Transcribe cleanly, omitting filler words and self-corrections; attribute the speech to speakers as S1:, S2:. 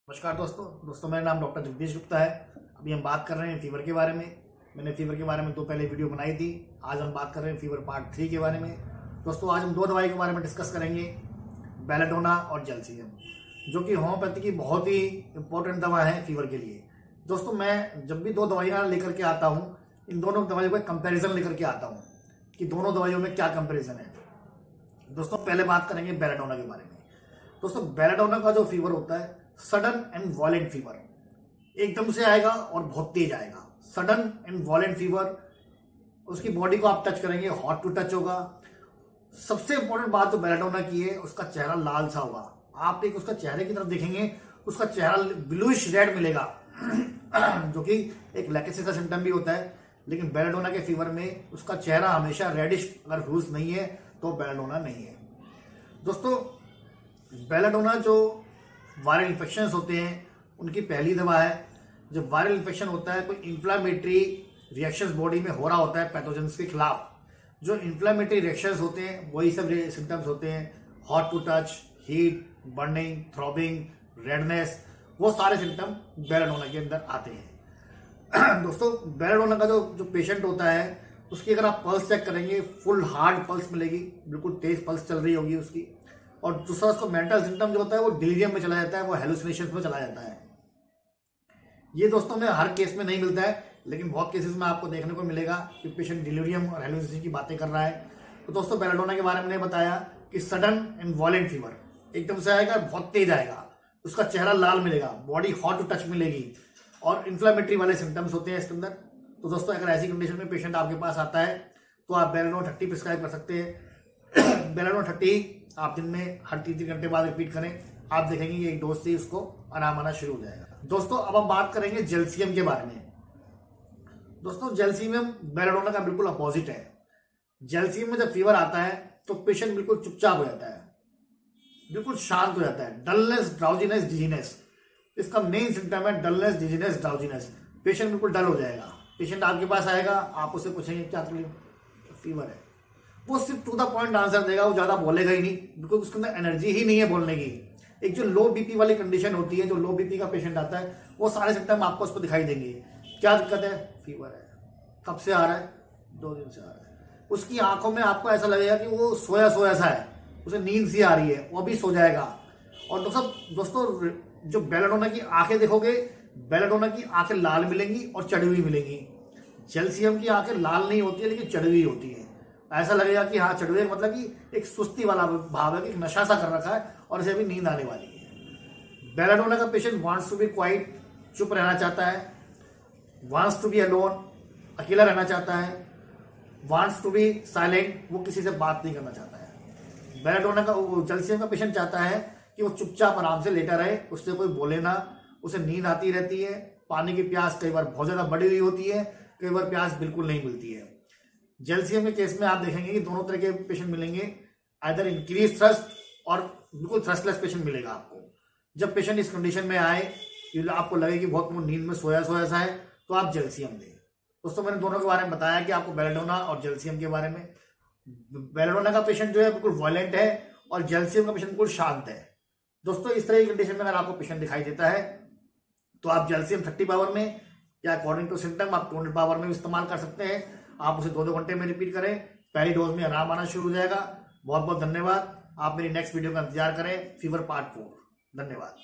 S1: नमस्कार दोस्तों मेरा नाम डॉक्टर जगदीश गुप्ता है। अभी हम बात कर रहे हैं फीवर के बारे में। मैंने फीवर के बारे में दो पहले वीडियो बनाई थी। आज हम बात कर रहे हैं फीवर पार्ट 3 के बारे में। दोस्तों आज हम दो दवाई के बारे में डिस्कस करेंगे, बेलाडोना और जेल्सियम, जो कि होम्योपैथी की बहुत ही इंपॉर्टेंट दवा है फीवर के लिए। दोस्तों मैं जब भी दो दवाइयाँ लेकर के आता हूँ, इन दोनों दवाइयों का कंपेरिजन लेकर के आता हूँ कि दोनों दवाइयों में क्या कंपेरिजन है। दोस्तों पहले बात करेंगे बेलाडोना के बारे में। दोस्तों बेलाडोना का जो फीवर होता है, सडन एंड वॉलेंट फीवर, एकदम से आएगा और बहुत तेज आएगा। सडन एंड वॉलेंट फीवर, उसकी बॉडी को आप टच करेंगे, हॉट टू टच होगा। सबसे इंपॉर्टेंट बात जो बेलाडोना की है, उसका चेहरा लाल सा होगा। आप एक उसका चेहरे की तरफ देखेंगे, उसका चेहरा ब्लूइश रेड मिलेगा जो कि एक लैकेसी का सिम्टम भी होता है। लेकिन बेलाडोना के फीवर में उसका चेहरा हमेशा रेडिश, अगर ह्यूज नहीं है तो बेलाडोना नहीं है। दोस्तों बेलाडोना जो वायरल इन्फेक्शंस होते हैं उनकी पहली दवा है। जब वायरल इन्फेक्शन होता है, कोई इन्फ्लामेटरी रिएक्शंस बॉडी में हो रहा होता है पैथोजेंस के खिलाफ, जो इन्फ्लामेटरी रिएक्शंस होते हैं वही सब सिम्टम्स होते हैं। Hot to touch, heat, burning, throbbing, redness, वो सारे सिम्टम बेलाडोना के अंदर आते हैं। दोस्तों बेलाडोना का जो पेशेंट होता है, उसकी अगर आप पल्स चेक करेंगे, फुल हार्ड पल्स मिलेगी, बिल्कुल तेज पल्स चल रही होगी उसकी। और दूसरा उसको मेंटल सिम्टम जो होता है वो डिलीरियम में चला जाता है, वो हेलुसिनेशंस में चला जाता है। ये दोस्तों में हर केस में नहीं मिलता है, लेकिन बहुत केसेस में आपको देखने को मिलेगा कि पेशेंट डिलीरियम और हेलुसिनेशन की बातें कर रहा है। तो दोस्तों बेलाडोना के बारे में मैंने बताया कि सडन एंड वॉलेंट फीवर, एकदम से आएगा, बहुत तेज आएगा, उसका चेहरा लाल मिलेगा, बॉडी हॉट टू टच मिलेगी और इन्फ्लामेटरी वाले सिम्टम्स होते हैं इसके अंदर। तो दोस्तों अगर ऐसी कंडीशन में पेशेंट आपके पास आता है तो आप बेलाडोना 30 प्रिस्क्राइब कर सकते हैं। बेलाडोना 30 आप दिन में हर 3 घंटे बाद रिपीट करें, आप देखेंगे कि एक डोज से उसको आराम आना शुरू हो जाएगा। दोस्तों अब हम बात करेंगे जेल्सियम के बारे में। दोस्तों जेल्सियम बेलाडोना का बिल्कुल अपोजिट है। जेल्सियम में जब फीवर आता है तो पेशेंट बिल्कुल चुपचाप हो जाता है, बिल्कुल शांत हो जाता है। डलनेस, ड्राउजीनेस, डिजीनेस, इसका मेन सिम्टम है डलनेस, डिजीनेस, ड्राउजीनेस। पेशेंट बिल्कुल डल हो जाएगा। पेशेंट आपके पास आएगा, आप उससे पूछेंगे क्या तकलीफ, फीवर है, वो सिर्फ टू द पॉइंट आंसर देगा, वो ज्यादा बोलेगा ही नहीं, बिल्कुल उसके अंदर एनर्जी ही नहीं है बोलने की। एक जो लो बीपी वाली कंडीशन होती है, जो लो बीपी का पेशेंट आता है, वो सारे सिम्टम आपको उस पर दिखाई देंगे। क्या दिक्कत है, फीवर है। कब से आ रहा है, 2 दिन से आ रहा है। उसकी आंखों में आपको ऐसा लगेगा कि वो सोया सोया सा है, उसे नींद सी आ रही है, वो भी सो जाएगा। और दोस्तों जो बेलाडोना की आंखें देखोगे, बेलाडोना की आंखें लाल मिलेंगी और चढ़ी हुई मिलेंगी। जेल्सियम की आंखें लाल नहीं होती है, लेकिन चढ़ी हुई होती है। ऐसा लगेगा कि हाँ चढ़ हुए, मतलब कि एक सुस्ती वाला भाव है कि नशा सा कर रखा है और इसे अभी नींद आने वाली है। बेलाडोना का patient wants to be quiet, चुप रहना चाहता है, वांट्स टू बी अलोन, अकेला रहना चाहता है, वांट्स टू बी साइलेंट, वो किसी से बात नहीं करना चाहता है। बेलाडोना का जेल्सियम का पेशेंट चाहता है कि वो चुपचाप आराम से लेटा रहे, उससे कोई बोले ना, उसे नींद आती रहती है। पानी की प्यास कई बार बहुत ज्यादा बढ़ी हुई होती है, कई बार प्यास बिल्कुल नहीं मिलती है। जेल्सियम के केस में आप देखेंगे कि दोनों तरह के पेशेंट मिलेंगे, आइदर इंक्रीज थ्रस्ट और बिल्कुल थ्रस्टलेस पेशेंट मिलेगा आपको। जब पेशेंट इस कंडीशन में आए कि आपको लगे कि बहुत नींद में सोया सोया सा है, तो आप जेल्सियम दें। दोस्तों मैंने दोनों के बारे में बताया कि आपको बेलाडोना और जेल्सियम के बारे में। बेलाडोना का पेशेंट जो है बिल्कुल वायलेंट है और जेल्सियम का पेशेंट बिल्कुल शांत है। दोस्तों इस तरह की कंडीशन में अगर आपको पेशेंट दिखाई देता है तो आप जेल्सियम 30 पावर में या अकॉर्डिंग टू सिम्टम आप 200 पावर में इस्तेमाल कर सकते हैं। आप उसे 2-2 घंटे में रिपीट करें, पहली डोज में आराम आना शुरू हो जाएगा। बहुत बहुत धन्यवाद। आप मेरी नेक्स्ट वीडियो का इंतजार करें, फीवर पार्ट 4। धन्यवाद।